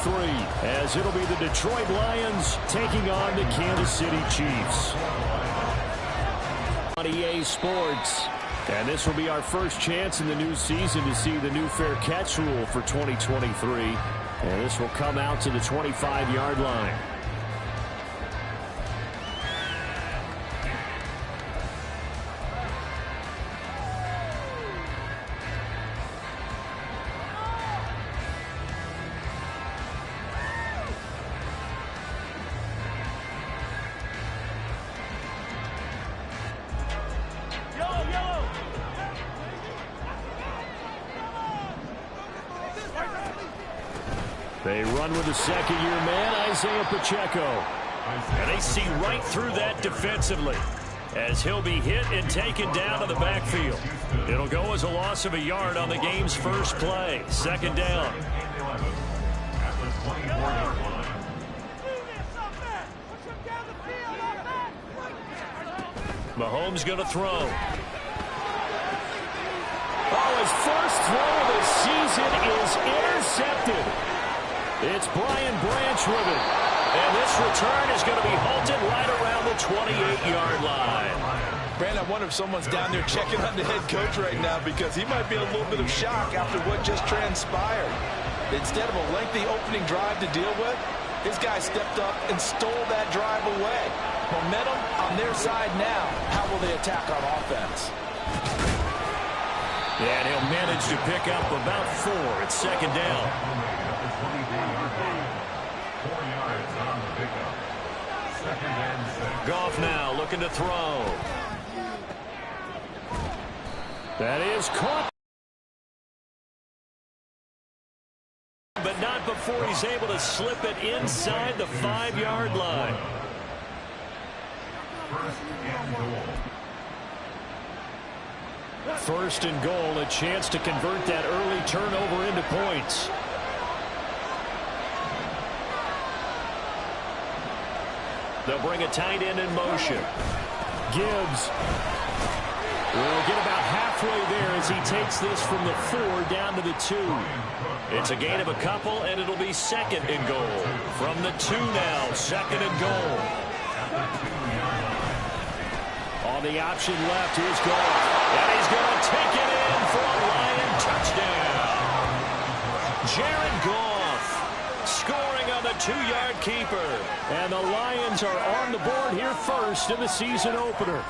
as it'll be the Detroit Lions taking on the Kansas City Chiefs. On EA Sports. And this will be our first chance in the new season to see the new fair catch rule for 2023. And this will come out to the 25-yard line. They run with the second-year man, Isaiah Pacheco. And they see right through that defensively as he'll be hit and taken down to the backfield. It'll go as a loss of a yard on the game's first play. Second down. Mahomes going to throw. Oh, his first throw of the season is intercepted. It's Brian Branch with it. And this return is going to be halted right around the 28-yard line. Brandon, I wonder if someone's down there checking on the head coach right now because he might be in a little bit of shock after what just transpired. Instead of a lengthy opening drive to deal with, his guy stepped up and stole that drive away. Momentum on their side now. How will they attack on offense? And he'll manage to pick up about 4 at second down. Goff now looking to throw. That is caught. But not before he's able to slip it inside the 5-yard line. First and goal, a chance to convert that early turnover into points. They'll bring a tight end in motion. Gibbs will get about halfway there as he takes this from the 4 down to the 2. It's a gain of a couple, and it'll be second and goal. From the 2 now, second and goal. On the option left, here's Goff. And he's going to take it in for a Lion touchdown. Jared Goff scoring on the 2-yard keeper. And the Lions are on the board here first in the season opener.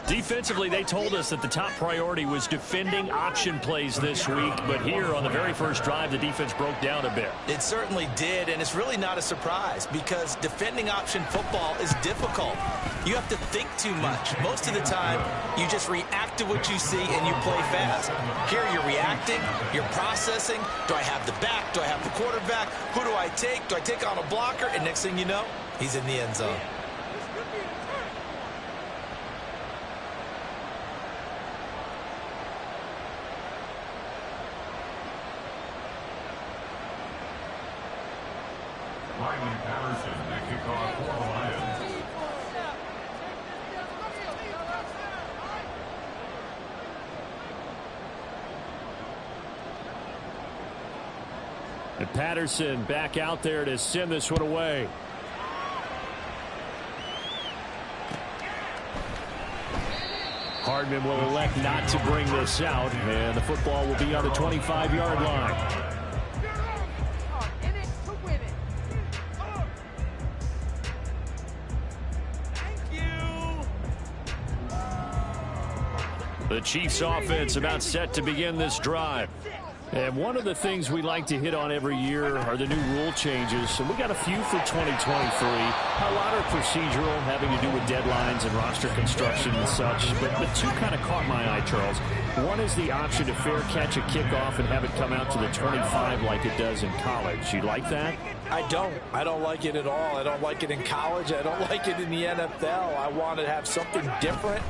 Defensively, they told us that the top priority was defending option plays this week. But here on the very first drive, the defense broke down a bit. It certainly did, and it's really not a surprise because defending option football is difficult. You have to think too much. Most of the time, you just react to what you see and you play fast. Here you're reacting, you're processing. Do I have the back? Do I have the quarterback? Who do I take? Do I take on a blocker? And next thing you know, he's in the end zone. Patterson to kick off for the Lions. And Patterson back out there to send this one away. Hardman will elect not to bring this out, and the football will be on the 25-yard line. The Chiefs offense about set to begin this drive. And one of the things we like to hit on every year are the new rule changes. And we got a few for 2023. A lot are procedural, having to do with deadlines and roster construction and such. But two kind of caught my eye, Charles. One is the option to fair catch a kickoff and have it come out to the 25 like it does in college. You like that? I don't. I don't like it at all. I don't like it in college. I don't like it in the NFL. I want to have something different.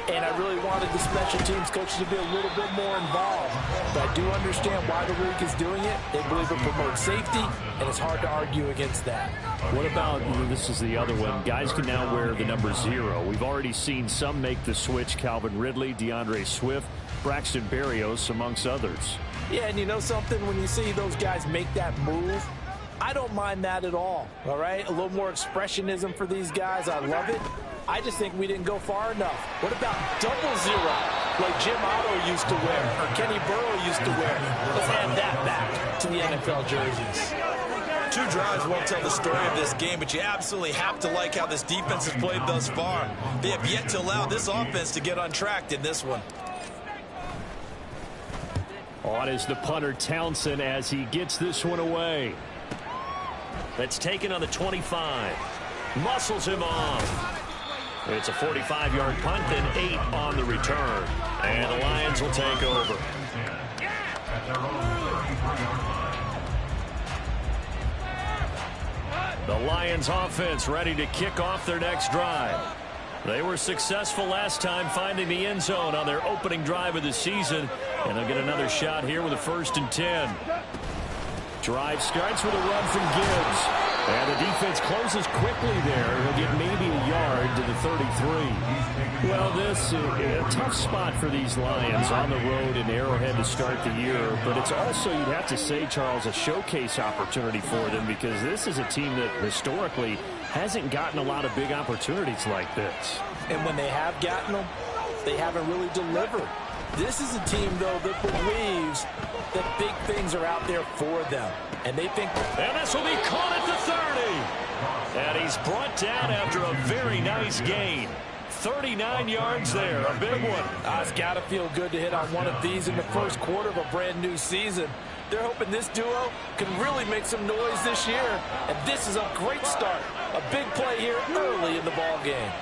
And I really wanted the special teams coaches to be a little bit more involved. But I do understand why the league is doing it. They believe it promotes safety, and it's hard to argue against that. What about, this is the other one, guys can now wear the number 0. We've already seen some make the switch, Calvin Ridley, DeAndre Swift, Braxton Berrios, amongst others. Yeah, and you know something? When you see those guys make that move, I don't mind that at all right? A little more expressionism for these guys. I love it. I just think we didn't go far enough. What about double zero, like Jim Otto used to wear or Kenny Burrow used to wear? Let's add that back to the NFL jerseys. 2 drives won't tell the story of this game, but you absolutely have to like how this defense has played thus far. They have yet to allow this offense to get untracked in this one. On is the punter Townsend as he gets this one away. That's taken on the 25. Muscles him off. It's a 45-yard punt, then 8 on the return. And the Lions will take over. The Lions offense ready to kick off their next drive. They were successful last time finding the end zone on their opening drive of the season. And they'll get another shot here with a 1st and 10. Drive starts with a run from Gibbs. And the defense closes quickly there. He'll get maybe a yard to the 33. Well, this is a tough spot for these Lions on the road in Arrowhead to start the year. But it's also, you'd have to say, Charles, a showcase opportunity for them because this is a team that historically hasn't gotten a lot of big opportunities like this. And when they have gotten them, they haven't really delivered. This is a team, though, that believes that big things are out there for them. And they think... And this will be caught at the 30. And he's brought down after a very nice gain. 39 yards there, a big one. It's got to feel good to hit on one of these in the first quarter of a brand new season. They're hoping this duo can really make some noise this year. And this is a great start. A big play here early in the ball game.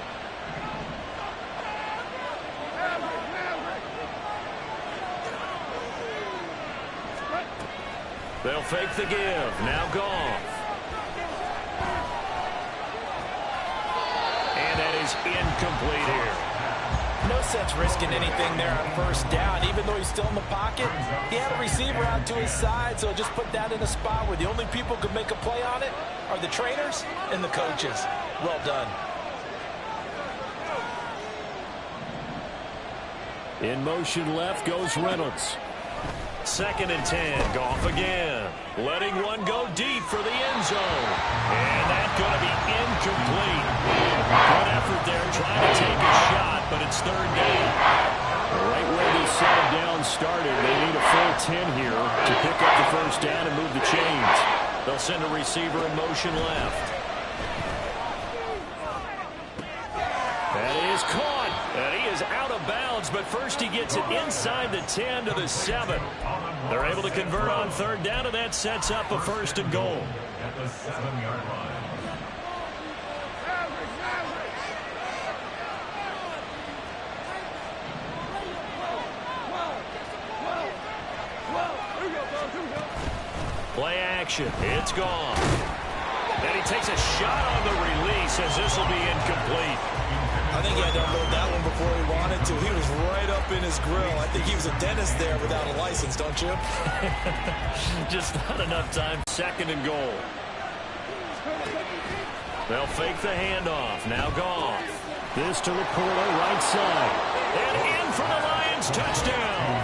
They'll fake the give. Now Goff. And that is incomplete here. No sense risking anything there on first down. Even though he's still in the pocket, he had a receiver out to his side, so just put that in a spot where the only people who can make a play on it are the trainers and the coaches. Well done. In motion left goes Reynolds. 2nd and 10. Goff again. Letting one go deep for the end zone. And that's going to be incomplete. Good effort there trying to take a shot, but it's 3rd down. Right where they settled down started. They need a full 10 here to pick up the 1st down and move the chains. They'll send a receiver in motion left. That is caught. And he is out of bounds, but first he gets it inside the 10 to the 7. They're able to convert on 3rd down, and that sets up a 1st and goal. At the 7-yard line. Play action. It's gone. And he takes a shot on the release as this will be incomplete. I think he had to unload that one before he wanted to. He was right up in his grill. I think he was a dentist there without a license, don't you? Just not enough time. 2nd and goal. They'll fake the handoff. Now Goff. This to Laporta, right side. And in for the Lions touchdown.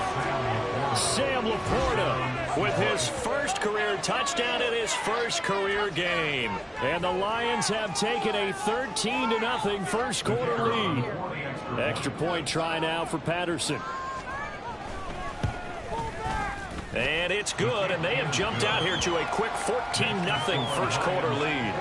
Sam Laporta with his first career touchdown in his first career game. And the Lions have taken a 13-0 first quarter lead. Extra point try now for Patterson. And it's good, and they have jumped out here to a quick 14-0 first quarter lead.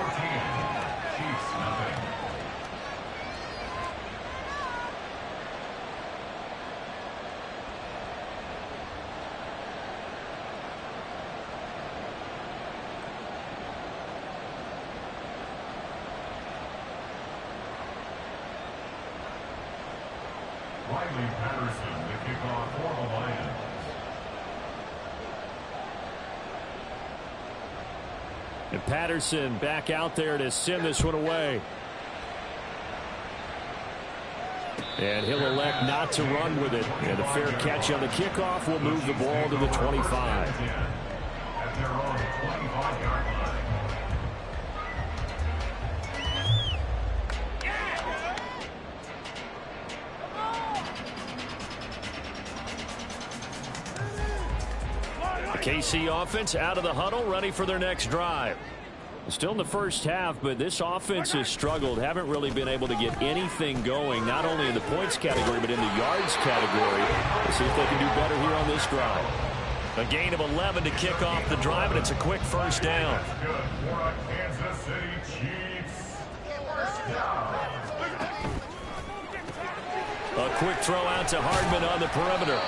Patterson, the kickoff for the Lions. And Patterson back out there to send this one away. And he'll elect not to run with it. And a fair catch on the kickoff will move the ball to the 25. At their own 25-yard line. KC offense out of the huddle, ready for their next drive. Still in the first half, but this offense has struggled. Haven't really been able to get anything going, not only in the points category, but in the yards category. Let's see if they can do better here on this drive. A gain of 11 to kick off the drive, and it's a quick first down. Kansas City Chiefs. A quick throw out to Hardman on the perimeter.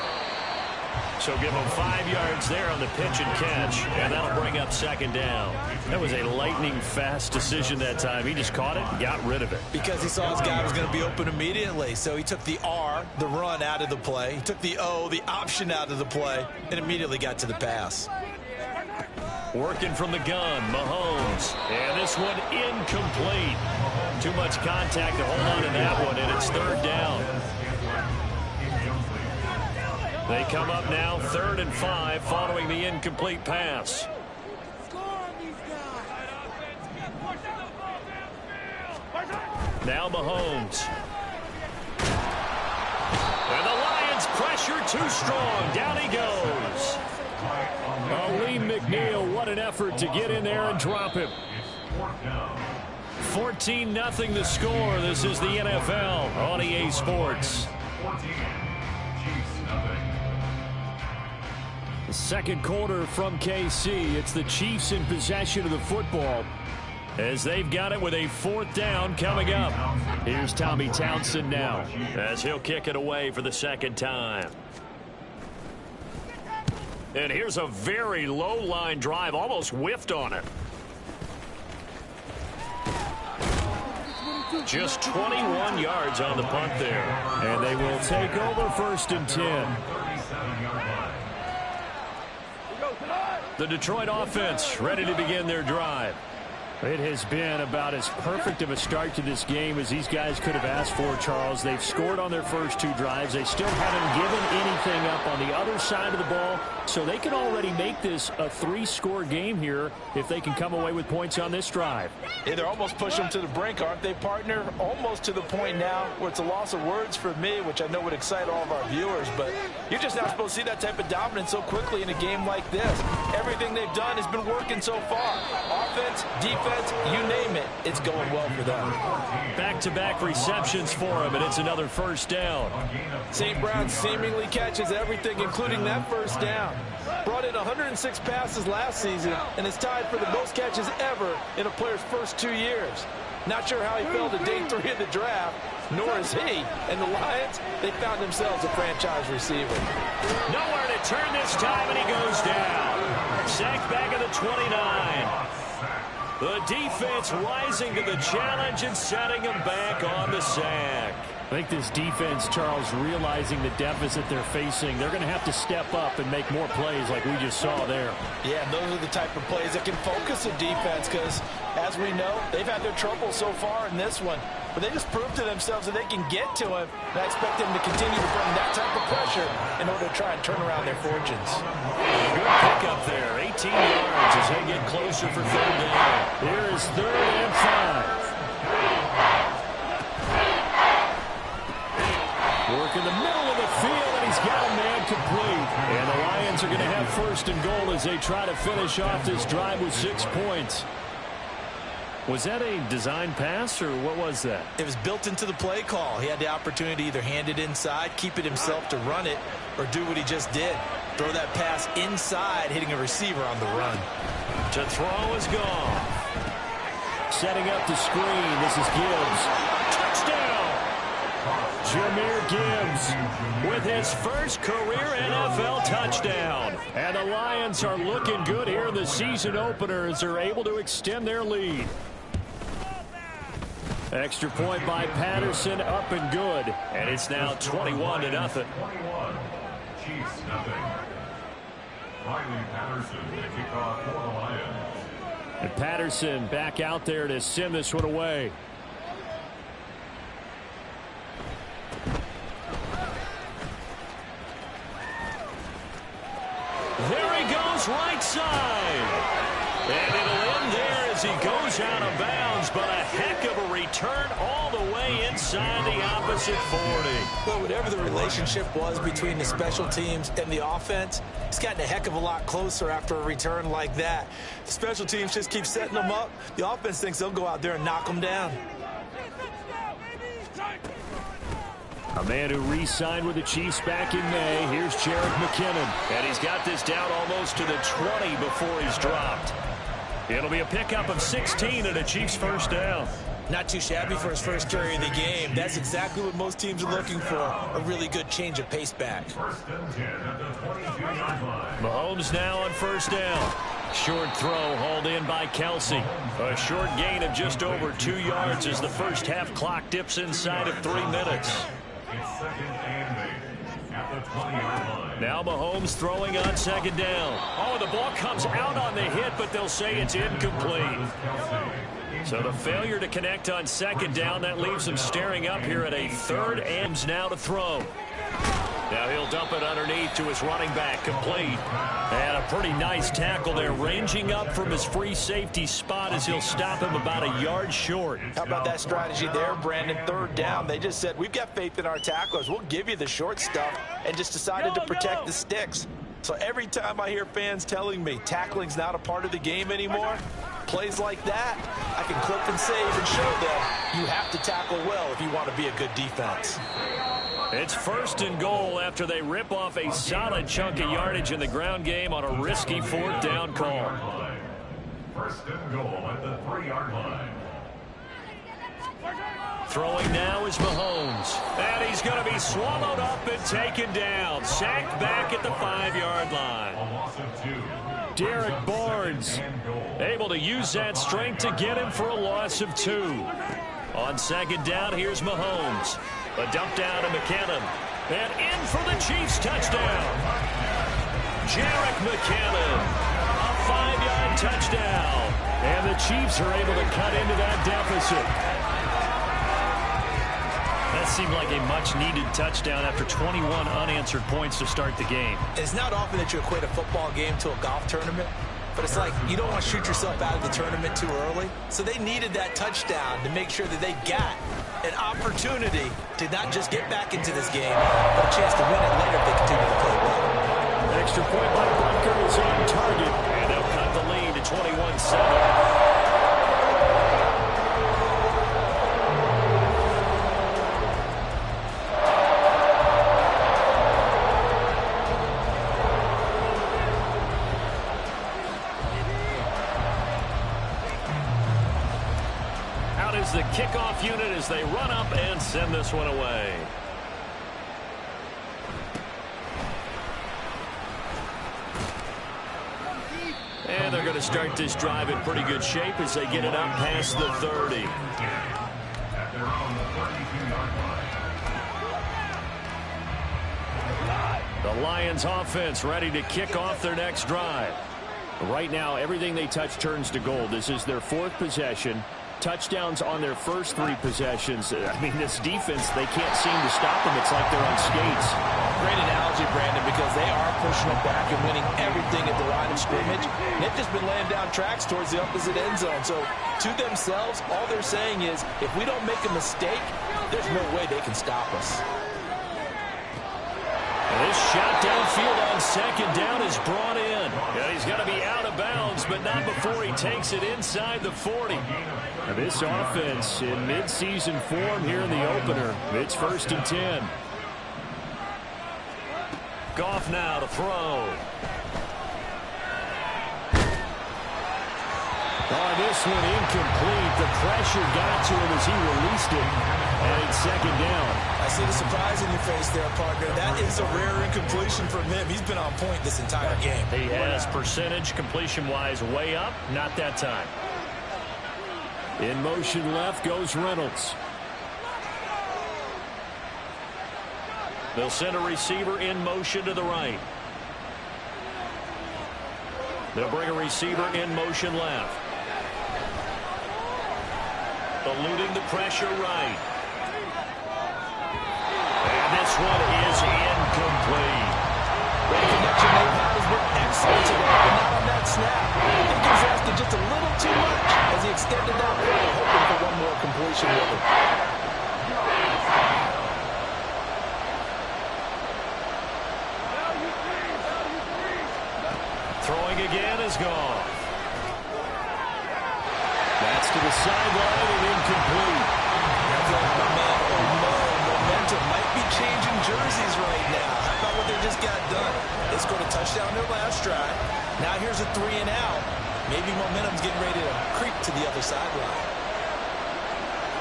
So give him 5 yards there on the pitch and catch, and that'll bring up second down. That was a lightning-fast decision that time. He just caught it and got rid of it. Because he saw his guy was going to be open immediately. So he took the R, the run, out of the play. He took the O, the option, out of the play, and immediately got to the pass. Working from the gun, Mahomes. And this one incomplete. Too much contact to hold on to that one, and it's third down. They come up now 3rd and 5 following the incomplete pass. Now Mahomes. And the Lions pressure too strong. Down he goes. Lee McNeil, what an effort to get in there and drop him. 14-0 the score. This is the NFL on EA Sports. The second quarter from KC. It's the Chiefs in possession of the football as they've got it with a 4th down coming up. Here's Tommy Townsend now as he'll kick it away for the second time. And here's a very low line drive, almost whiffed on it. Just 21 yards on the punt there. And they will take over 1st and 10. The Detroit offense ready to begin their drive. It has been about as perfect of a start to this game as these guys could have asked for, Charles. They've scored on their first 2 drives. They still haven't given anything up on the other side of the ball, so they can already make this a 3-score game here if they can come away with points on this drive. Yeah, they're almost pushing them to the brink, aren't they, partner? Almost to the point now where it's a loss of words for me, which I know would excite all of our viewers, but you're just not supposed to see that type of dominance so quickly in a game like this. Everything they've done has been working so far. Offense, defense, you name it, it's going well for them. Back-to-back receptions for him, and it's another first down. St. Brown seemingly catches everything, including that first down. Brought in 106 passes last season and is tied for the most catches ever in a player's first 2 years. Not sure how he fell to day 3 of the draft, nor is he. And the Lions, they found themselves a franchise receiver. Nowhere to turn this time, and he goes down. Sacked back at the 29. The defense rising to the challenge and setting them back on the sack. I think this defense, Charles, realizing the deficit they're facing, they're going to have to step up and make more plays like we just saw there. Yeah, those are the type of plays that can focus a defense because, as we know, they've had their trouble so far in this one. But they just proved to themselves that they can get to him, and I expect them to continue to bring that type of pressure in order to try and turn around their fortunes. Good pickup there, 18 yards as they get closer for 3rd down. Here is 3rd and 5. Work in the middle of the field, and he's got a man complete. And the Lions are going to have 1st and goal as they try to finish off this drive with 6 points. Was that a design pass, or what was that? It was built into the play call. He had the opportunity to either hand it inside, keep it himself to run it, or do what he just did. Throw that pass inside, hitting a receiver on the run. To throw is gone. Setting up the screen. This is Gibbs. Touchdown! Jahmyr Gibbs with his first career NFL touchdown. And the Lions are looking good here in the season opener as they're able to extend their lead. Extra point by Patterson, up and good. And it's now 21-0. 21. Chiefs, nothing. Riley Patterson, the kickoff for the Lions. And Patterson back out there to send this one away. There he goes, right side. And it'll end there as as he goes out of bounds, but a heck of a return all the way inside the opposite 40. Well, whatever the relationship was between the special teams and the offense, it's gotten a heck of a lot closer after a return like that. The special teams just keep setting them up. The offense thinks they'll go out there and knock them down. A man who re-signed with the Chiefs back in May. Here's Jerick McKinnon. And he's got this down almost to the 20 before he's dropped. It'll be a pickup of 16 and a Chiefs first down. Not too shabby for his first carry of the game. That's exactly what most teams are looking for, a really good change of pace back. First and 10 at the 22-yard line. Mahomes now on first down. Short throw hauled in by Kelsey. A short gain of just over 2 yards as the first half clock dips inside of 3 minutes. It's second and 8 at the 20-yard line. Now Mahomes throwing on second down. Oh, the ball comes out on the hit, but they'll say it's incomplete. So the failure to connect on second down, that leaves him staring up here at a third and now to throw. Now he'll dump it underneath to his running back, complete. And a pretty nice tackle there, ranging up from his free safety spot as he'll stop him about a yard short. How about that strategy there, Brandon? Third down, they just said, we've got faith in our tacklers. We'll give you the short stuff, and just decided to protect the sticks. So every time I hear fans telling me tackling's not a part of the game anymore, plays like that, I can clip and save and show them you have to tackle well if you want to be a good defense. It's first and goal after they rip off a solid chunk of yardage in the ground game on a risky fourth down call. First and goal at the 3-yard line. Throwing now is Mahomes. And he's going to be swallowed up and taken down. Sacked back at the 5-yard line. A loss of 2. Derek Barnes able to use that strength to get him for a loss of 2. On second down, here's Mahomes. A dump down to McKinnon. And in for the Chiefs touchdown. Jerick McKinnon. A 5-yard touchdown. And the Chiefs are able to cut into that deficit. That seemed like a much-needed touchdown after 21 unanswered points to start the game. It's not often that you equate a football game to a golf tournament, but it's like you don't want to shoot yourself out of the tournament too early. So they needed that touchdown to make sure that they got an opportunity to not just get back into this game, but a chance to win it later if they continue to play well. Extra point by Bunker is on target, and they'll cut the lead to 21-7. The kickoff unit as they run up and send this one away. And they're going to start this drive in pretty good shape as they get it up past the 30. At their own 32-yard line. The Lions offense ready to kick off their next drive. Right now, everything they touch turns to gold. This is their 4th possession. Touchdowns on their first 3 possessions. I mean, this defense, they can't seem to stop them. It's like they're on skates. Great analogy, Brandon, because they are pushing them back and winning everything at the line of scrimmage. And they've just been laying down tracks towards the opposite end zone. So to themselves, all they're saying is, if we don't make a mistake, there's no way they can stop us. This shot downfield on second down is brought in. And he's going to be out of bounds, but not before he takes it inside the 40. Now this offense in midseason form here in the opener. It's first and 10. Goff now to throw. Oh, this one incomplete. The pressure got to him as he released it. And it's second down. I see the surprise in your face there, partner. That is a rare incompletion from him. He's been on point this entire game. He has percentage completion-wise way up. Not that time. In motion left goes Reynolds. They'll send a receiver in motion to the right. They'll bring a receiver in motion left. Eluding the pressure right. And this one is incomplete. The connection they've had has been excellent today, but not on that snap. I think he's asking just a little too much as extended that play, hoping for one more completion with it. Throwing again is gone. That's to the sideline and incomplete. Momentum might be changing jerseys right now. How about what they just got done? They scored a touchdown their last drive. Now here's a 3 and out. Maybe momentum's getting ready to creep to the other sideline.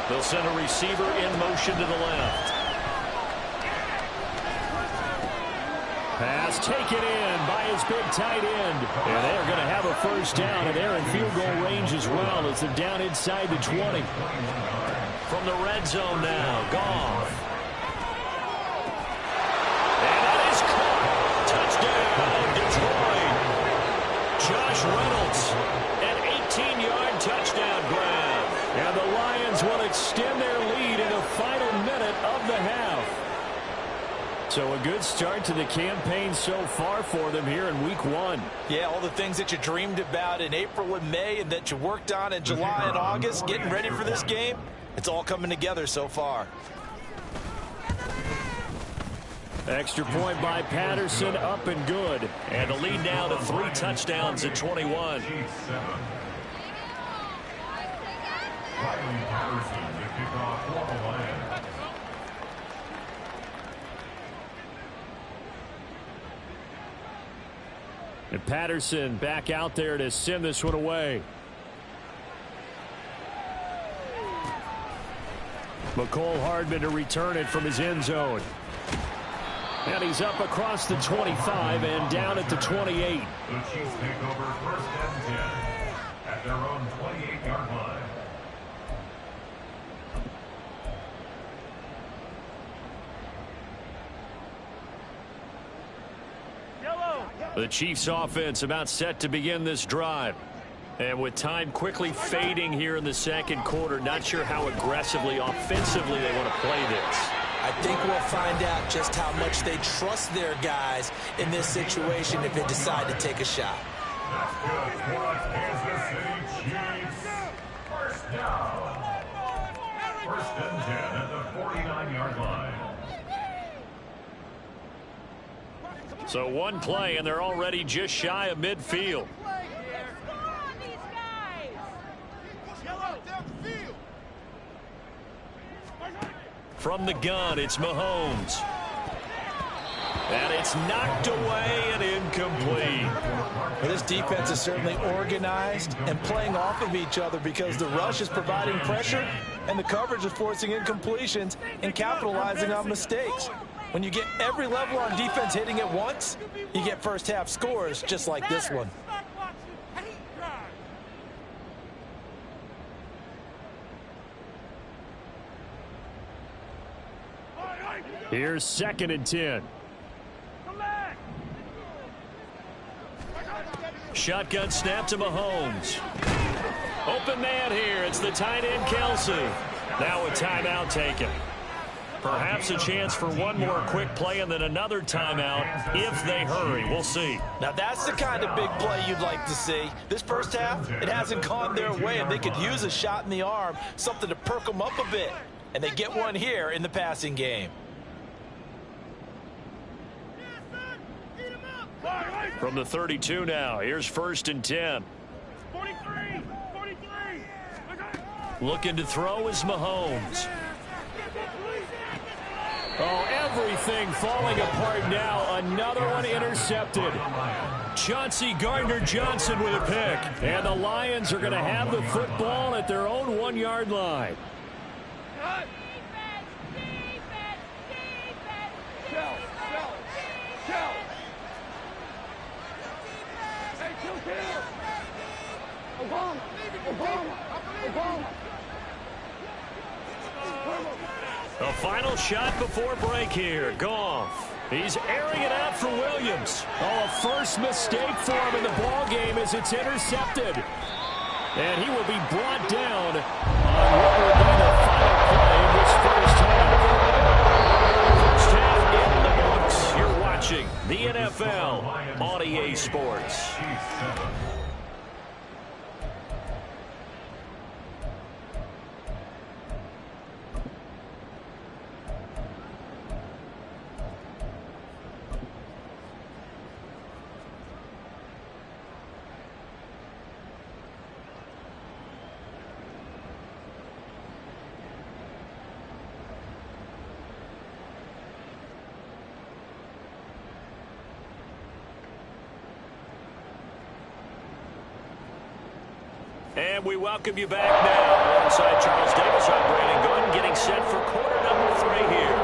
They'll send a receiver in motion to the left. Pass taken in by his big tight end. And they're going to have a first down, and they're in field goal range as well as they're down inside the 20. From the red zone now, Goff. And that is caught. Touchdown, Detroit. Josh Reynolds, an 18-yard touchdown grab. And the Lions will extend their lead in the final minute of the half. So a good start to the campaign so far for them here in Week 1. Yeah, all the things that you dreamed about in April and May and that you worked on in July and August, getting ready for this game, it's all coming together so far. Extra point by Patterson, up and good. And the lead now to 3 touchdowns at 21. Riley Patterson to kick off for the Lions. And Patterson back out there to send this one away. McCole Hardman to return it from his end zone. And he's up across the 25 and down at the 28. The Chiefs take over 1st and 10 at their own 28-yard line. The Chiefs offense about set to begin this drive. And with time quickly fading here in the second quarter, not sure how aggressively, offensively they want to play this. I think we'll find out just how much they trust their guys in this situation if they decide to take a shot. That's good for Kansas City Chiefs. First down. 1st and 10 at the 49-yard line. So one play, and they're already just shy of midfield. From the gun, it's Mahomes. And it's knocked away and incomplete. Well, this defense is certainly organized and playing off of each other because the rush is providing pressure and the coverage is forcing incompletions and capitalizing on mistakes. When you get every level on defense hitting at once, you get first half scores just like this one. Here's 2nd and 10. Shotgun snap to Mahomes. Open man here. It's the tight end, Kelsey. Now a timeout taken. Perhaps a chance for one more quick play and then another timeout if they hurry. We'll see. Now that's the kind of big play you'd like to see. This first half, it hasn't gone their way, and they could use a shot in the arm, something to perk them up a bit. And they get one here in the passing game. From the 32 now, here's 1st and 10. 43. Looking to throw is Mahomes. Oh, everything falling apart now. Another one intercepted. Chauncey Gardner-Johnson with a pick. And the Lions are going to have the football at their own 1-yard line. A final shot before break here. Goff. He's airing it out for Williams. Oh, a first mistake for him in the ball game as it's intercepted. And he will be brought down on what will be the final play of this first half. First half in the books. You're watching the NFL on EA Sports. And we welcome you back now. Alongside Charles Davis, I'm Brandon Gooden, getting set for quarter number 3 here.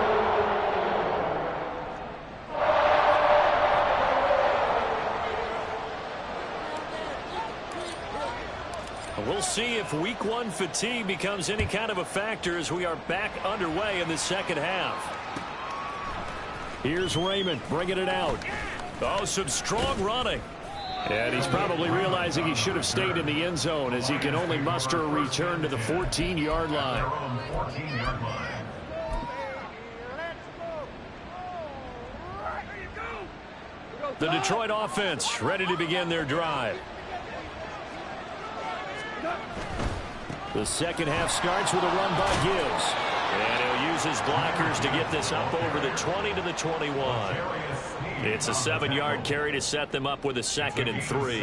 We'll see if Week 1 fatigue becomes any kind of a factor as we are back underway in the second half. Here's Raymond bringing it out. Oh, some strong running. And he's probably realizing he should have stayed in the end zone as he can only muster a return to the 14-yard line. The Detroit offense ready to begin their drive. The second half starts with a run by Gibbs. And he'll use his blockers to get this up over the 20 to the 21. It's a 7-yard carry to set them up with a 2nd and 3.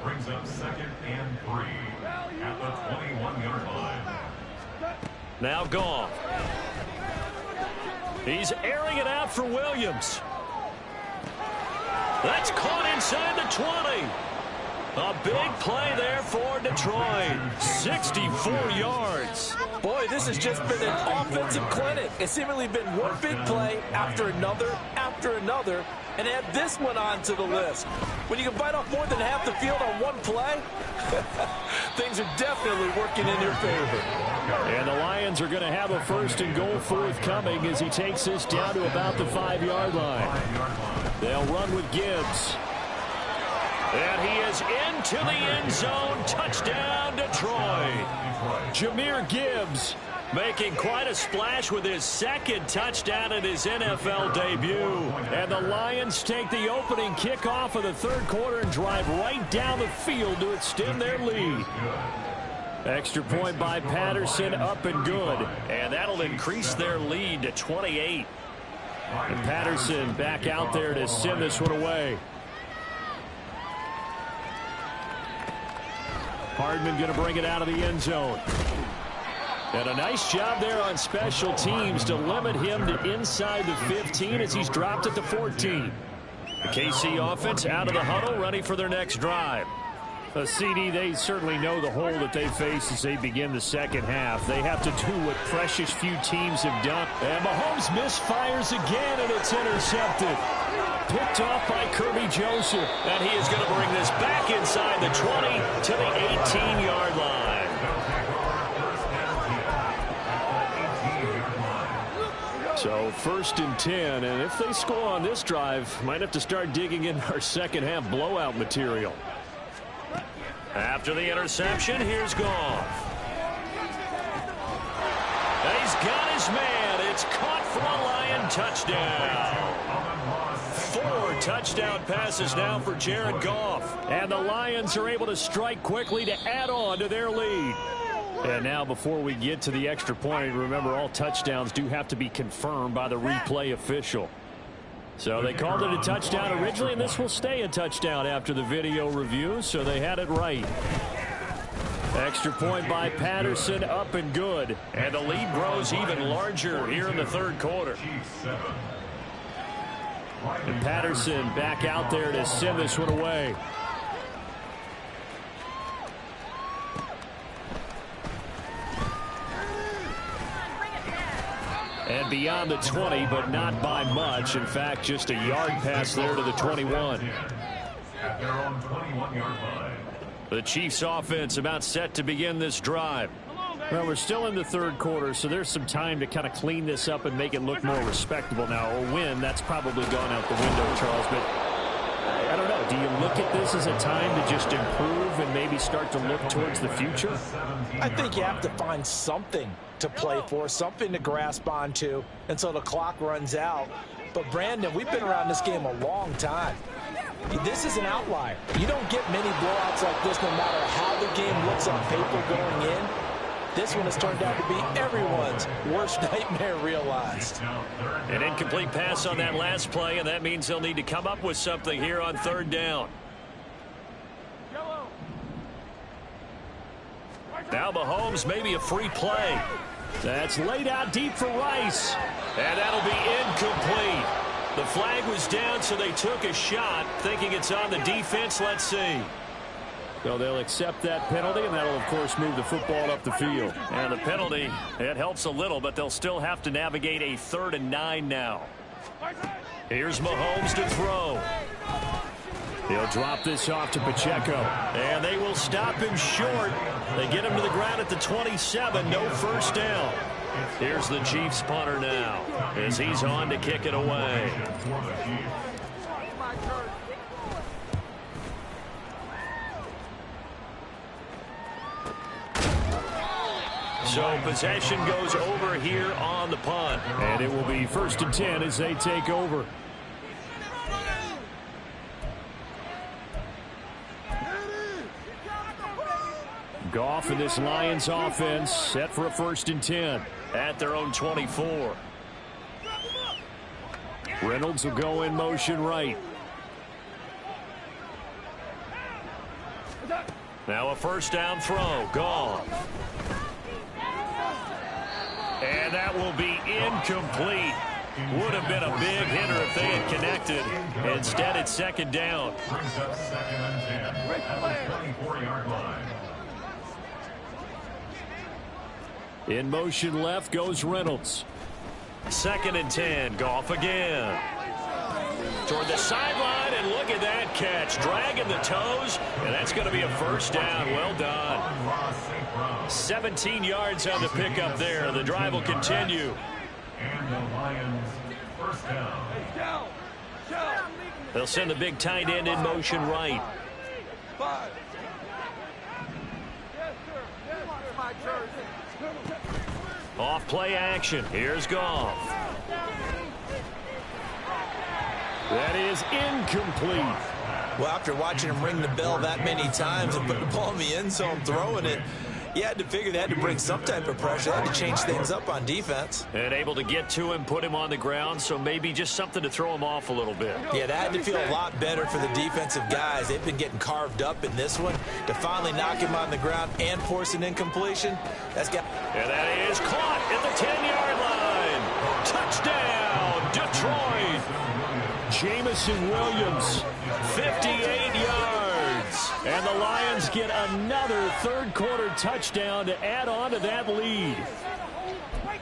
Brings up 2nd and 3 at the 21-yard line. Now Goff. He's airing it out for Williams. That's caught inside the 20. A big play there for Detroit. 64 yards. Boy, this has just been an offensive clinic. It's seemingly been one big play after another, and add this one onto the list. When you can bite off more than half the field on one play, things are definitely working in your favor. And the Lions are going to have a 1st and goal forthcoming as he takes this down to about the 5-yard line. They'll run with Gibbs. And he is into the end zone. Touchdown, Detroit. Jahmyr Gibbs making quite a splash with his 2nd touchdown in his NFL debut. And the Lions take the opening kickoff of the 3rd quarter and drive right down the field to extend their lead. Extra point by Patterson, up and good. And that'll increase their lead to 28. And Patterson back out there to send this one away. Hardman going to bring it out of the end zone. And a nice job there on special teams to limit him to inside the 15 as he's dropped at the 14. The KC offense out of the huddle, ready for their next drive. CD, they certainly know the hole that they face as they begin the second half. They have to do what precious few teams have done. And Mahomes misfires again, and it's intercepted. Picked off by Kirby Joseph. And he is going to bring this back inside the 20 to the 18-yard line. So 1st and 10, and if they score on this drive, might have to start digging in our second half blowout material. After the interception, here's Goff. And he's got his man. It's caught for a Lion touchdown. 4 touchdown passes now for Jared Goff. And the Lions are able to strike quickly to add on to their lead. And now before we get to the extra point, remember all touchdowns do have to be confirmed by the replay official. So they called it a touchdown originally, and this will stay a touchdown after the video review, so they had it right. Extra point by Patterson, up and good. And the lead grows even larger here in the 3rd quarter. And Patterson back out there to send this one away. And beyond the 20, but not by much. In fact, just a yard pass there to the 21. At their own 21-yard line. The Chiefs offense about set to begin this drive. Well, we're still in the 3rd quarter, so there's some time to kind of clean this up and make it look more respectable now. Or win, that's probably gone out the window, Charles. But I don't know. Do you look at this as a time to just improve and maybe start to look towards the future? I think you have to find something to play for, something to grasp onto until the clock runs out. But, Brandon, we've been around this game a long time. This is an outlier. You don't get many blowouts like this no matter how the game looks on paper going in. This one has turned out to be everyone's worst nightmare realized. An incomplete pass on that last play, and that means they'll need to come up with something here on 3rd down. Now Mahomes, maybe a free play. That's laid out deep for Rice. And that'll be incomplete. The flag was down, so they took a shot, thinking it's on the defense. Let's see. So they'll accept that penalty, and that'll, of course, move the football up the field. And the penalty, it helps a little, but they'll still have to navigate a 3rd and 9 now. Here's Mahomes to throw. He'll drop this off to Pacheco. And they will stop him short. They get him to the ground at the 27. No first down. Here's the Chiefs punter now as he's on to kick it away. So possession goes over here on the punt. And it will be 1st and 10 as they take over. Goff and this Lions offense set for a 1st and 10. At their own 24. Reynolds will go in motion right. Now a 1st down throw. Goff. And that will be incomplete. Would have been a big hitter if they had connected. Instead, it's 2nd down. Brings up 2nd and 10 at the 24-yard line. In motion left goes Reynolds. 2nd and 10. Goff again. Toward the sideline, and look at that catch. Dragging the toes, and that's going to be a 1st down. Well done. 17 yards on the pickup there. The drive will continue. And the Lions, 1st down. They'll send the big tight end in motion right. Off play action. Here's Goff. That is incomplete. Well, after watching him ring the bell that many times and put the ball in the end zone throwing it, you had to figure they had to bring some type of pressure. They had to change things up on defense. And able to get to him, put him on the ground, so maybe just something to throw him off a little bit. Yeah, that had to feel a lot better for the defensive guys. They've been getting carved up in this one. To finally knock him on the ground and force an incompletion, that's got... And that is caught at the 10-yard line. Touchdown, Detroit. Jamison Williams, 58 yards. and the Lions get another third-quarter touchdown to add on to that lead.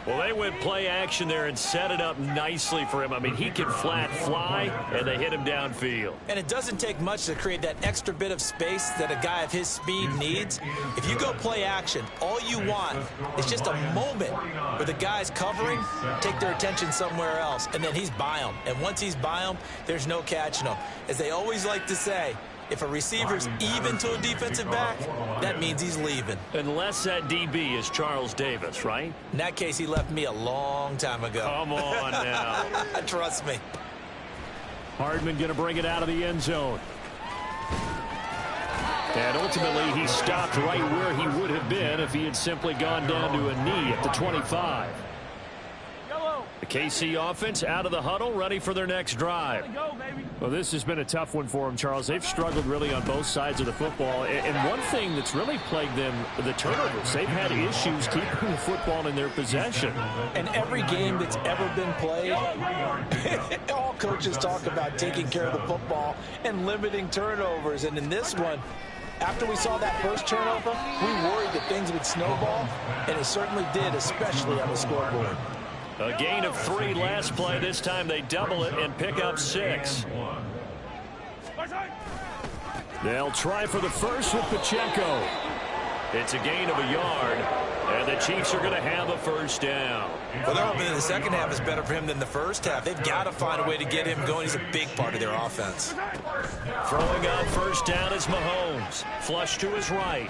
Well, they went play action there and set it up nicely for him. I mean, he can flat fly, and they hit him downfield. And it doesn't take much to create that extra bit of space that a guy of his speed needs. If you go play action, all you want is just a moment where the guy's covering, take their attention somewhere else, and then he's by him. And once he's by him, there's no catching him. As they always like to say, if a receiver's even to a defensive back, that means he's leaving. Unless that DB is Charles Davis, right? In that case, he left me a long time ago. Come on now. Trust me. Hardman going to bring it out of the end zone. And ultimately, he stopped right where he would have been if he had simply gone down to a knee at the 25. The KC offense out of the huddle, ready for their next drive. Well, this has been a tough one for them, Charles. They've struggled really on both sides of the football. And one thing that's really plagued them, the turnovers. They've had issues keeping the football in their possession. And every game that's ever been played, all coaches talk about taking care of the football and limiting turnovers. And in this one, after we saw that first turnover, we worried that things would snowball, and it certainly did, especially on the scoreboard. A gain of 3 last play. This time they double it and pick up 6. They'll try for the first with Pacheco. It's a gain of a yard, and the Chiefs are going to have a first down. Well, they're hoping that the second half is better for him than the first half. They've got to find a way to get him going. He's a big part of their offense. Throwing on first down is Mahomes. Flush to his right.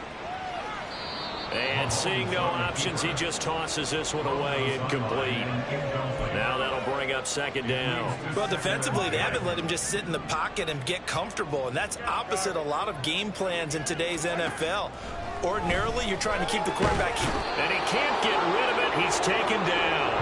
And seeing no options, he just tosses this one away, incomplete. Now that'll bring up second down. Well, defensively, they haven't let him just sit in the pocket and get comfortable, and that's opposite a lot of game plans in today's NFL. Ordinarily, you're trying to keep the quarterback. And he can't get rid of it. He's taken down.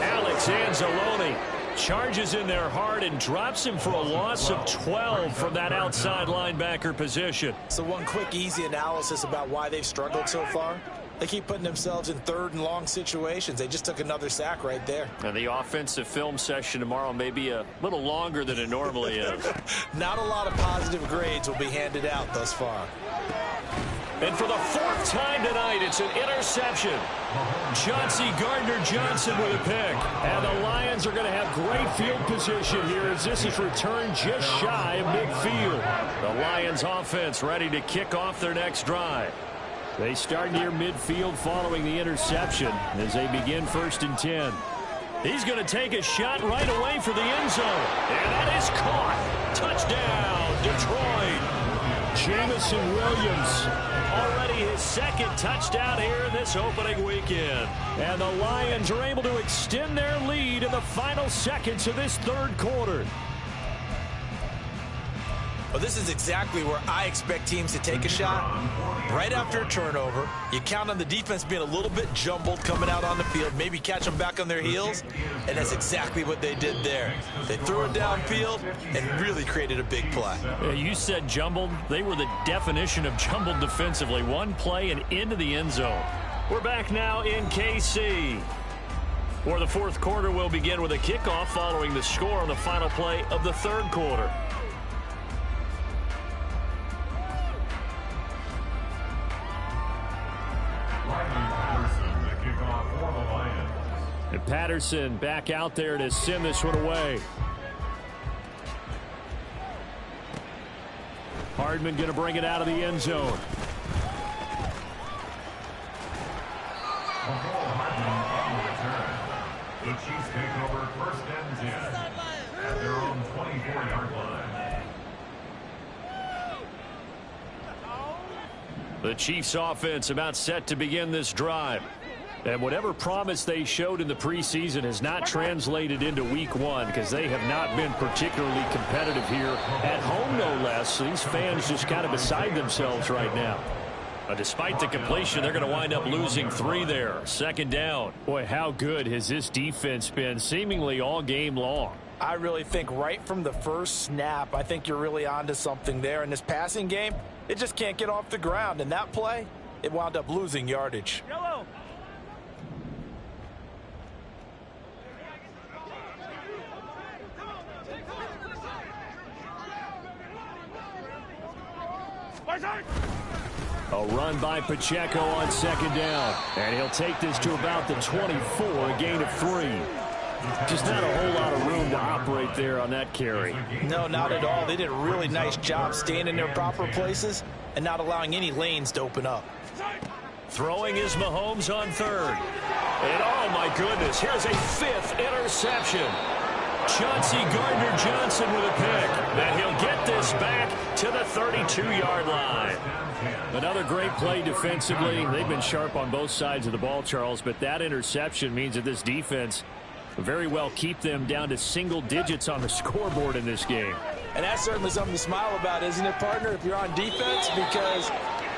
Alex Anzalone charges in there hard and drops him for a loss of 12 from that outside linebacker position. So one quick, easy analysis about why they've struggled so far. They keep putting themselves in third and long situations. They just took another sack right there. And the offensive film session tomorrow may be a little longer than it normally is. Not a lot of positive grades will be handed out thus far. And for the fourth time tonight, it's an interception. Chauncey Gardner-Johnson with a pick. And the Lions are going to have great field position here as this is returned just shy of midfield. The Lions offense ready to kick off their next drive. They start near midfield following the interception as they begin 1st and 10. He's going to take a shot right away for the end zone. And that is caught. Touchdown, Detroit. Jamison Williams, already his second touchdown here in this opening weekend. And the Lions are able to extend their lead in the final seconds of this third quarter. Well, this is exactly where I expect teams to take a shot. Right after a turnover, you count on the defense being a little bit jumbled coming out on the field, maybe catch them back on their heels, and that's exactly what they did there. They threw it downfield and really created a big play. Yeah, you said jumbled. They were the definition of jumbled defensively. One play and into the end zone. We're back now in KC, where the fourth quarter will begin with a kickoff following the score on the final play of the third quarter. And Patterson back out there to send this one away. Hardman going to bring it out of the end zone. The Chiefs take over 1st and 10 at their own 24-yard line. The Chiefs offense about set to begin this drive. And whatever promise they showed in the preseason has not translated into week one because they have not been particularly competitive here at home, no less. So these fans just kind of beside themselves right now. Despite the completion, they're going to wind up losing 3 there. 2nd down. Boy, how good has this defense been seemingly all game long? I really think right from the first snap, I think you're really onto something there. In this passing game, it just can't get off the ground. And that play, it wound up losing yardage. Yellow. A run by Pacheco on 2nd down. And he'll take this to about the 24, a gain of 3. Just not a whole lot of room to operate there on that carry. No, not at all. They did a really nice job staying in their proper places and not allowing any lanes to open up. Throwing is Mahomes on 3rd. And oh my goodness, here's a 5th interception. Chauncey Gardner-Johnson with a pick. Then he'll get this back to the 32-yard line. Another great play defensively. They've been sharp on both sides of the ball, Charles, but that interception means that this defense very well keep them down to single digits on the scoreboard in this game. And that's certainly something to smile about, isn't it, partner, if you're on defense? Because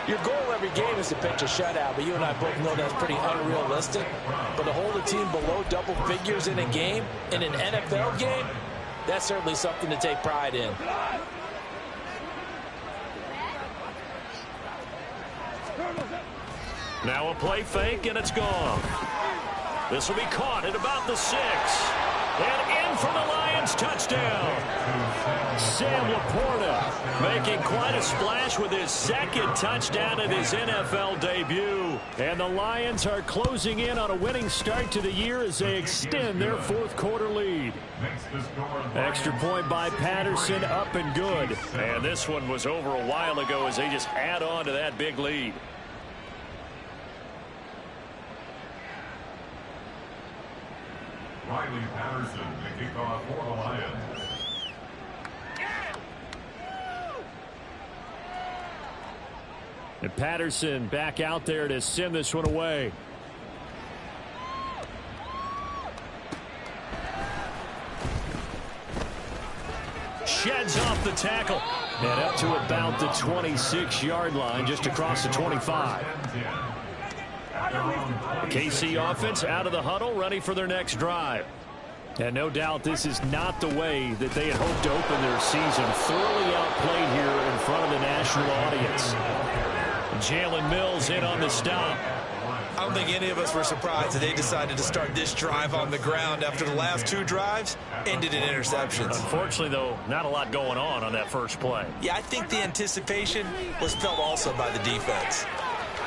your goal every game is to pitch a shutout, but you and I both know that's pretty unrealistic. But to hold a team below double figures in a game, in an NFL game, that's certainly something to take pride in. Now a play fake, and it's gone. This will be caught at about the 6. And in for the Lions, touchdown. Sam Laporta making quite a splash with his 2nd touchdown in his NFL debut. And the Lions are closing in on a winning start to the year as they extend their 4th quarter lead. Extra point by Patterson, up and good. And this one was over a while ago as they just add on to that big lead. Riley Patterson to kick off for the Lions. And Patterson back out there to send this one away. Sheds off the tackle. And up to about the 26-yard line, just across the 25. The KC offense out of the huddle, ready for their next drive. And no doubt this is not the way that they had hoped to open their season. Thoroughly outplayed here in front of the national audience. Jalen Mills in on the stop. I don't think any of us were surprised that they decided to start this drive on the ground after the last 2 drives ended in interceptions. Unfortunately, though, not a lot going on that first play. Yeah, I think the anticipation was felt also by the defense.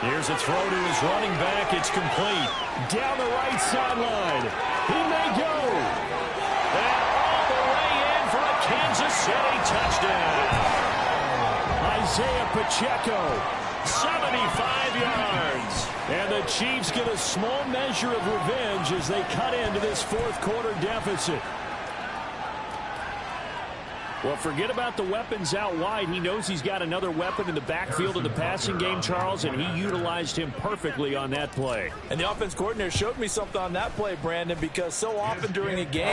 Here's a throw to his running back. It's complete. Down the right sideline. He may go. And all the way in for a Kansas City touchdown. Isaiah Pacheco. 75 yards. And the Chiefs get a small measure of revenge as they cut into this fourth quarter deficit. Well, forget about the weapons out wide. He knows he's got another weapon in the backfield of the passing game, Charles, and he utilized him perfectly on that play. And the offense coordinator showed me something on that play, Brandon, because so often during a game,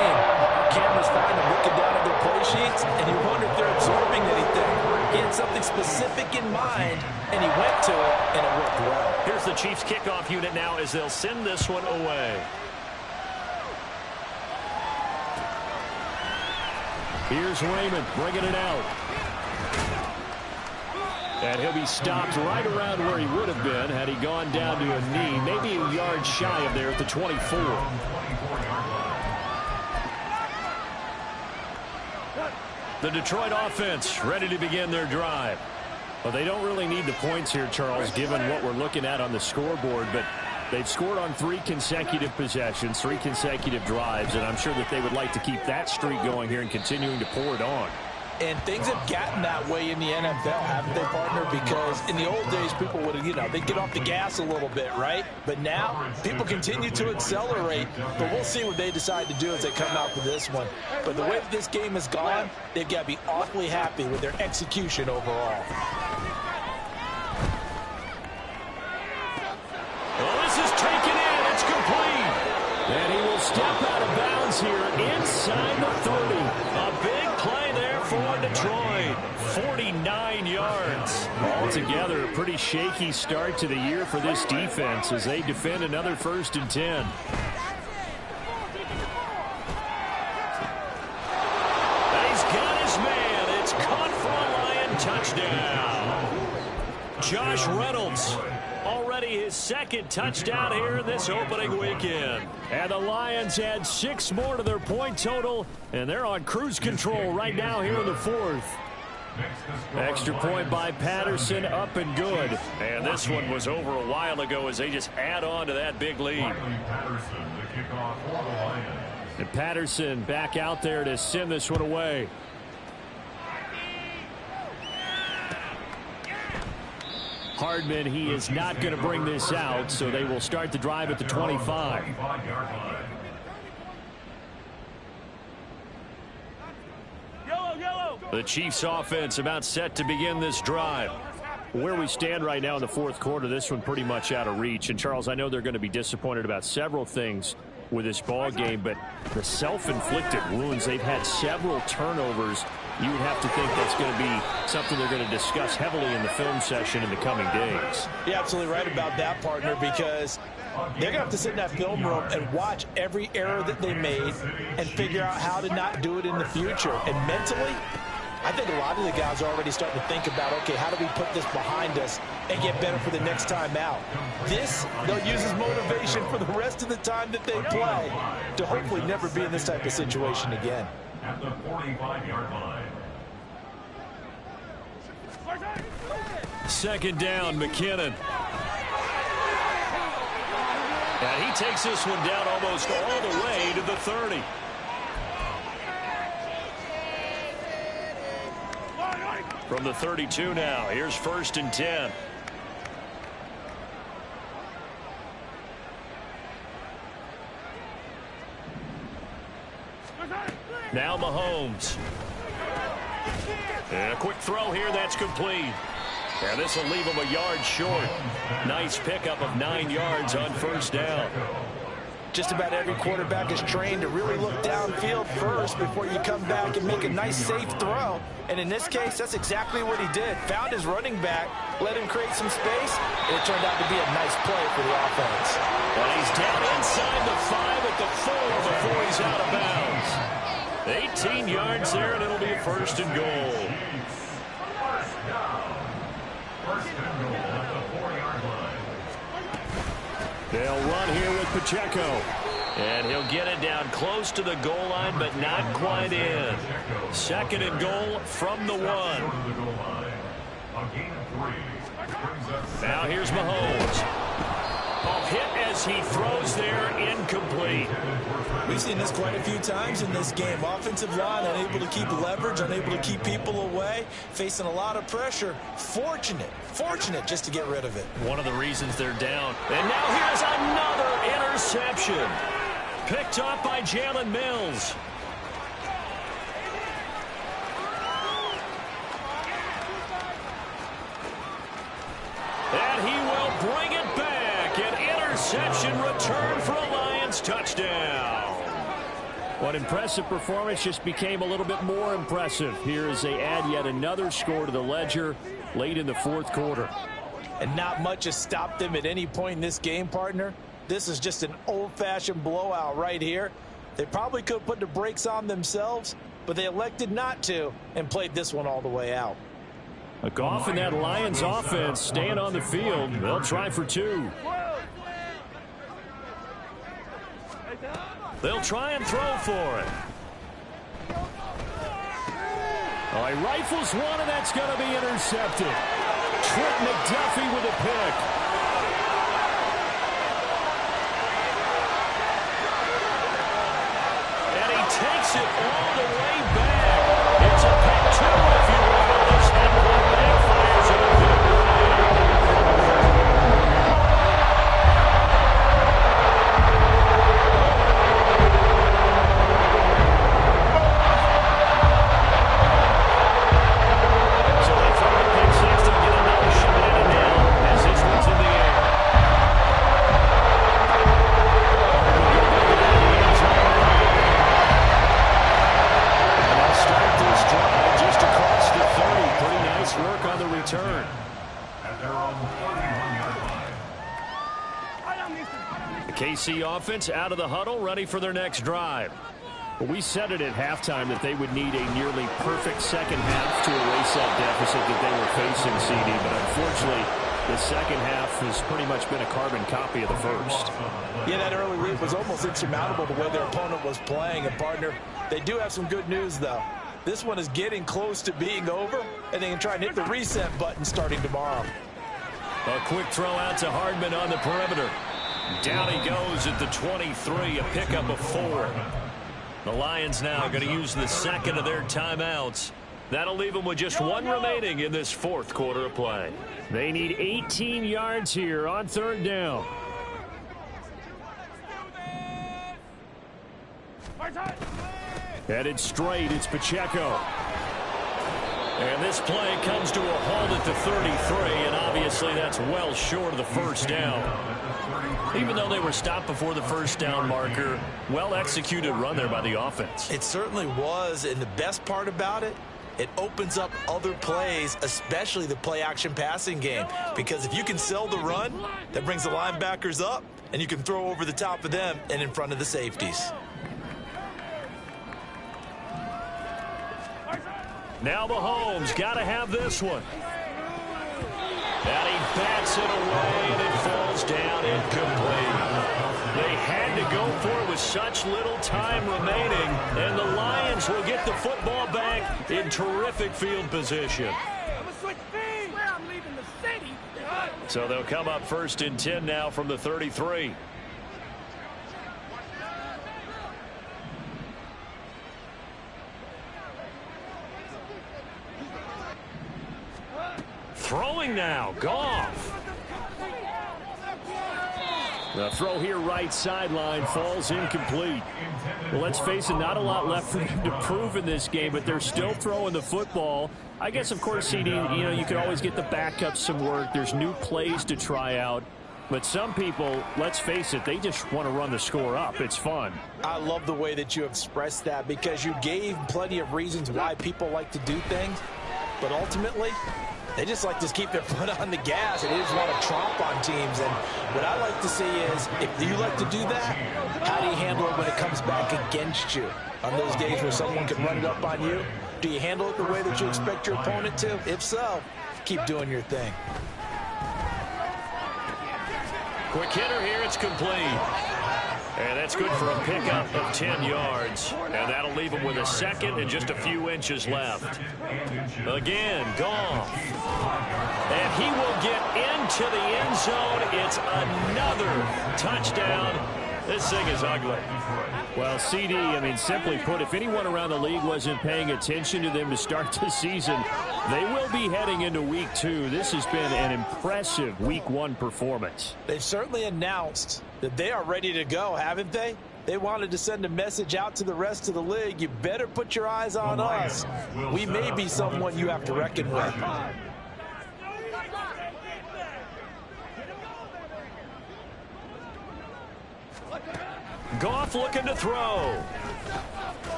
cameras find them looking down at their play sheets, and you wonder if they're absorbing anything. He had something specific in mind, and he went to it, and it worked well. Here's the Chiefs kickoff unit now as they'll send this one away. Here's Raymond bringing it out. And he'll be stopped right around where he would have been had he gone down to a knee, maybe a yard shy of there at the 24. The Detroit offense ready to begin their drive. Well, they don't really need the points here, Charles, given what we're looking at on the scoreboard, but they've scored on 3 consecutive possessions, 3 consecutive drives, and I'm sure that they would like to keep that streak going here and continuing to pour it on. And things have gotten that way in the NFL, haven't they, partner? Because in the old days, people would, they'd get off the gas a little bit, right? But now, people continue to accelerate. But we'll see what they decide to do as they come out for this one. But the way that this game has gone, they've got to be awfully happy with their execution overall. Well, this is taken in. It's complete. And he will step out of bounds here inside the 30. A big play there for Detroit. 49 yards. Altogether, a pretty shaky start to the year for this defense as they defend another 1st and 10. And he's got his man. It's caught for a Lion touchdown. Josh Reynolds. Already his 2nd touchdown here in this opening weekend. And the Lions add 6 more to their point total, and they're on cruise control right now here in the 4th. Extra point by Patterson, up and good. And this one was over a while ago as they just add on to that big lead. And Patterson back out there to send this one away. Hardman, he is not going to bring this out, so they will start the drive at the 25. The Chiefs offense about set to begin this drive. Where we stand right now in the 4th quarter, this one pretty much out of reach. And, Charles, I know they're going to be disappointed about several things with this ball game, but the self-inflicted wounds, they've had several turnovers. You would have to think that's going to be something they're going to discuss heavily in the film session in the coming days. You're absolutely right about that, partner, because they're going to have to sit in that film room and watch every error that they made and figure out how to not do it in the future. And mentally, I think a lot of the guys are already starting to think about, okay, how do we put this behind us and get better for the next time out? This, they'll use as motivation for the rest of the time that they play to hopefully never be in this type of situation again. At the 45-yard line. 2nd down, McKinnon. And he takes this one down almost all the way to the 30. From the 32 now, here's 1st and 10. Now Mahomes. And a quick throw here, that's complete. And this will leave him a yard short. Nice pickup of 9 yards on 1st down. Just about every quarterback is trained to really look downfield first before you come back and make a nice, safe throw. And in this case, that's exactly what he did. Found his running back, let him create some space, and it turned out to be a nice play for the offense. And he's down inside the 5 at the 4 before he's out of bounds. 18 yards there, and it'll be a 1st and goal. First down. 1st and goal at the 4-yard line. They'll run here with Pacheco. And he'll get it down close to the goal line, but not quite in. Second and goal from the 1. Now here's Mahomes. Oh, hit as he throws there, incomplete. We've seen this quite a few times in this game. Offensive line unable to keep leverage, unable to keep people away, facing a lot of pressure. Fortunate just to get rid of it. One of the reasons they're down. And now here's another interception. Picked up by Jalen Mills. And he will bring it back. An interception return for a Lions touchdown. What impressive performance just became a little bit more impressive here as they add yet another score to the ledger late in the fourth quarter. And not much has stopped them at any point in this game, partner. This is just an old-fashioned blowout right here. They probably could have put the brakes on themselves, but they elected not to and played this one all the way out. A Goff and that Lions offense staying on the field. They'll try for 2. They'll try and throw for it. Oh, he rifles one, and that's going to be intercepted. Trent McDuffie with a pick. And he takes it all the way back. It's a pick 2, if you will. This one backfires in a big way. So they throw the pick 6 to get another shot at it now as this one's in the air. Start this drive just across the 30. Pretty nice work on the return. At their own 31-yard line. The KC offense out of the huddle, ready for their next drive. Well, we said it at halftime that they would need a nearly perfect second half to erase that deficit that they were facing, CD. But unfortunately, the second half has pretty much been a carbon copy of the first. Yeah, that early lead was almost insurmountable the way their opponent was playing. And, partner, they do have some good news, though. This one is getting close to being over, and they can try and hit the reset button starting tomorrow. A quick throw out to Hardman on the perimeter. Down he goes at the 23, a pickup of 4. The Lions now going to use the second of their timeouts. That'll leave them with just 1 remaining in this fourth quarter of play. They need 18 yards here on third down. Headed straight, it's Pacheco. And this play comes to a halt at the 33, and obviously that's well short of the first down. Even though they were stopped before the first down marker, well-executed run there by the offense. It certainly was, and the best part about it, it opens up other plays, especially the play-action passing game. Because if you can sell the run, that brings the linebackers up, and you can throw over the top of them and in front of the safeties. Now Mahomes got to have this one. And he bats it away, and it falls down incomplete. They had to go for it with such little time remaining, and the Lions will get the football back in terrific field position. So they'll come up first and 10 now from the 33. Throwing now, Goff. The throw here right sideline falls incomplete. Well, let's face it, not a lot left for them to prove in this game, but they're still throwing the football. I guess, of course, CD, you could always get the backups some work. There's new plays to try out. But some people, let's face it, they just want to run the score up. It's fun. I love the way that you expressed that because you gave plenty of reasons why people like to do things. But ultimately, they just like to keep their foot on the gas, and they just want to tromp on teams. And what I like to see is, if you like to do that, how do you handle it when it comes back against you? On those days where someone can run it up on you, do you handle it the way that you expect your opponent to? If so, keep doing your thing. Quick hitter here. It's complete. And that's good for a pickup of 10 yards. And that'll leave him with a second and just a few inches left. Again, Goff. And he will get into the end zone. It's another touchdown. This thing is ugly. Well, CD, I mean, simply put, if anyone around the league wasn't paying attention to them to start the season, they will be heading into Week 2. This has been an impressive Week 1 performance. They've certainly announced that they are ready to go, haven't they? They wanted to send a message out to the rest of the league. You better put your eyes on us. We may be someone you have to reckon with. Goff looking to throw.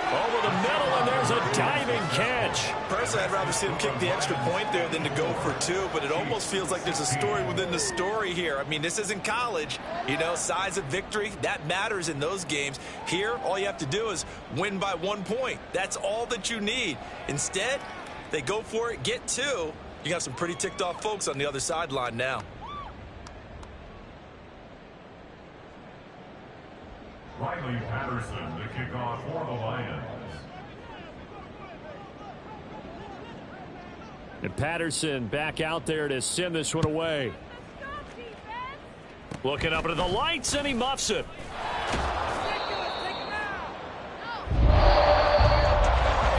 Over the middle, and there's a diving catch. Personally, I'd rather see him kick the extra point there than to go for 2, but it almost feels like there's a story within the story here. I mean, this isn't college. You know, size of victory, that matters in those games. Here, all you have to do is win by 1 point. That's all that you need. Instead, they go for it, get 2. You got some pretty ticked off folks on the other sideline now. Riley Patterson to kick off for the Lions. And Patterson back out there to send this one away. Looking up into the lights, and he muffs it.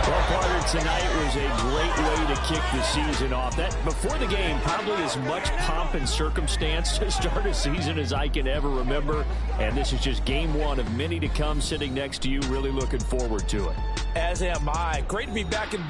Well, partner, tonight was a great way to kick the season off. That before the game, probably as much pomp and circumstance to start a season as I can ever remember. And this is just game 1 of many to come. Sitting next to you, really looking forward to it. As am I. Great to be back in